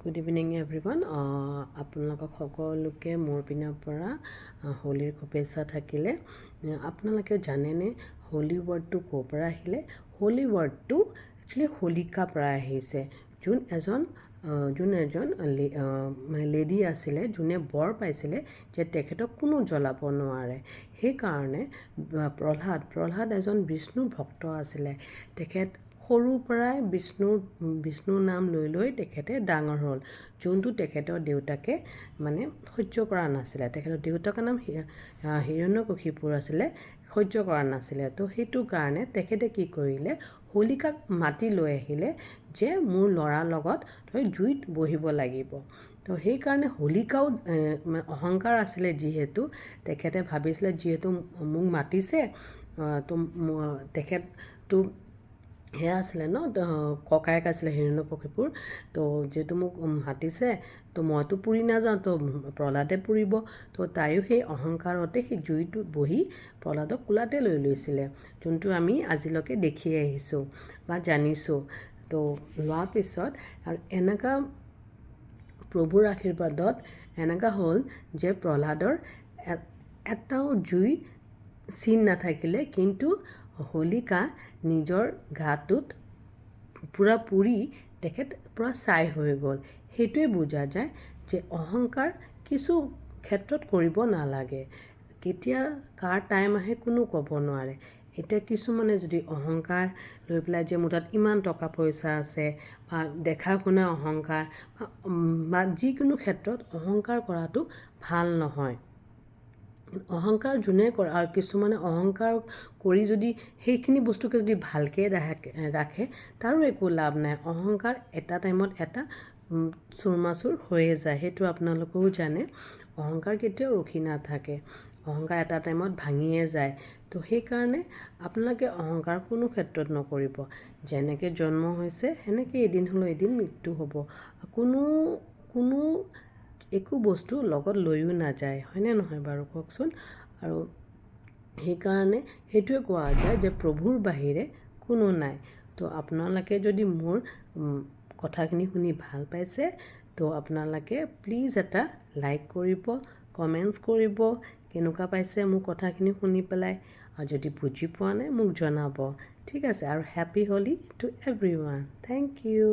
good evening everyone আপোনালোকক সকলোকে মোৰ পিনৰ পৰা হোলীৰ শুভেচ্ছা থাকিলে আপোনালোকে জানেনে হোলী ৱৰ্ডটো ক'ৰ পৰা আহিলে হোলী ৱৰ্ডটো একচুৱেলি হোলিকা পৰা আহিছে যোন এজন মানে লেডি আছিলে যোনে বৰ পাইছিলে যে তেখেতক কোনো জ্বলাব নোৱাৰে সেইকাৰণে প্ৰহ্লাদ এজন বিষ্ণু ভক্ত আছিলে তেখেত সৰুৰ পৰাই বিষ্ণুৰ নাম লৈ তেখেতে ডাঙৰ হ'ল যোনটো তেখেতৰ দেউতাকে মানে সহ্য কৰা নাছিলে তেখেতৰ দেউতাকৰ নাম হিৰণ্যকশিপুৰ আছিলে সহ্য কৰা নাছিলে তো সেইটো কাৰণে তেখেতে কি কৰিলে হোলিকাক মাতি লৈ আহিলে যে মোৰ ল'ৰাৰ লগত তই জুইত বহিব লাগিব তো সেইকাৰণে হোলিকাও অহংকাৰ আছিলে যিহেতু তেখেতে ভাবিছিলে যিহেতু মোক মাতিছে তো তেখেতটো সেয়া আছিলে ন ককায়েক আছিলে হিৰণ্যকশিপুৰ তো যিহেতু মোক মাতিছে তো মইতো পুৰি নাযাওঁ তো প্ৰহ্লাদে পুৰিব তো তাইও সেই অহংকাৰতে সেই জুইটো বহি প্ৰহ্লাদক কোলাতে লৈ লৈছিলে যোনটো আমি আজিলৈকে দেখি আহিছোঁ বা জানিছোঁ তো লোৱাৰ পিছত আৰু এনেকুৱা প্ৰভুৰ আশীৰ্বাদত এনেকুৱা হ'ল যে প্ৰহ্লাদৰ এটাও জুই চিন নাথাকিলে কিন্তু হোলিকা নিজৰ গাটোত পূৰা পুৰি তেখেত পূৰা ছাই হৈ গ'ল সেইটোৱে বুজা যায় যে অহংকাৰ কিছু ক্ষেত্ৰত কৰিব নালাগে কেতিয়া কাৰ টাইম আহে কোনো ক'ব নোৱাৰে এতিয়া কিছুমানে যদি অহংকাৰ লৈ পেলাই যে মোৰ তাত ইমান টকা পইচা আছে বা দেখা শুনা অহংকাৰ বা যিকোনো ক্ষেত্ৰত অহংকাৰ কৰাটো ভাল নহয় অহংকাৰ যোনে কৰে আৰু কিছুমানে অহংকাৰ কৰি যদি সেইখিনি বস্তুকে যদি ভালকৈ ৰাখে তাৰো একো লাভ নাই অহংকাৰ এটা টাইমত এটা চুৰমাচুৰ হৈয়ে যায় সেইটো আপোনালোকেও জানে অহংকাৰ কেতিয়াও ৰখি নাথাকে অহংকাৰ এটা টাইমত ভাঙিয়ে যায় তো সেইকাৰণে আপোনালোকে অহংকাৰ কোনো ক্ষেত্ৰত নকৰিব যেনেকৈ জন্ম হৈছে সেনেকৈ এদিন হ'লেও এদিন মৃত্যু হ'ব কোনো একো বস্তু লগত লৈও নাযায় হয়নে নহয় বাৰু কওকচোন আৰু সেইকাৰণে সেইটোৱে কোৱা যায় যে প্ৰভুৰ বাহিৰে কোনো নাই তো আপোনালোকে যদি মোৰ কথাখিনি শুনি ভাল পাইছে তো আপোনালোকে প্লিজ এটা লাইক কৰিব কমেণ্টছ কৰিব কেনেকুৱা পাইছে মোৰ কথাখিনি শুনি পেলাই আৰু যদি বুজি পোৱা নাই মোক জনাব ঠিক আছে আৰু happy Holi to everyone thank U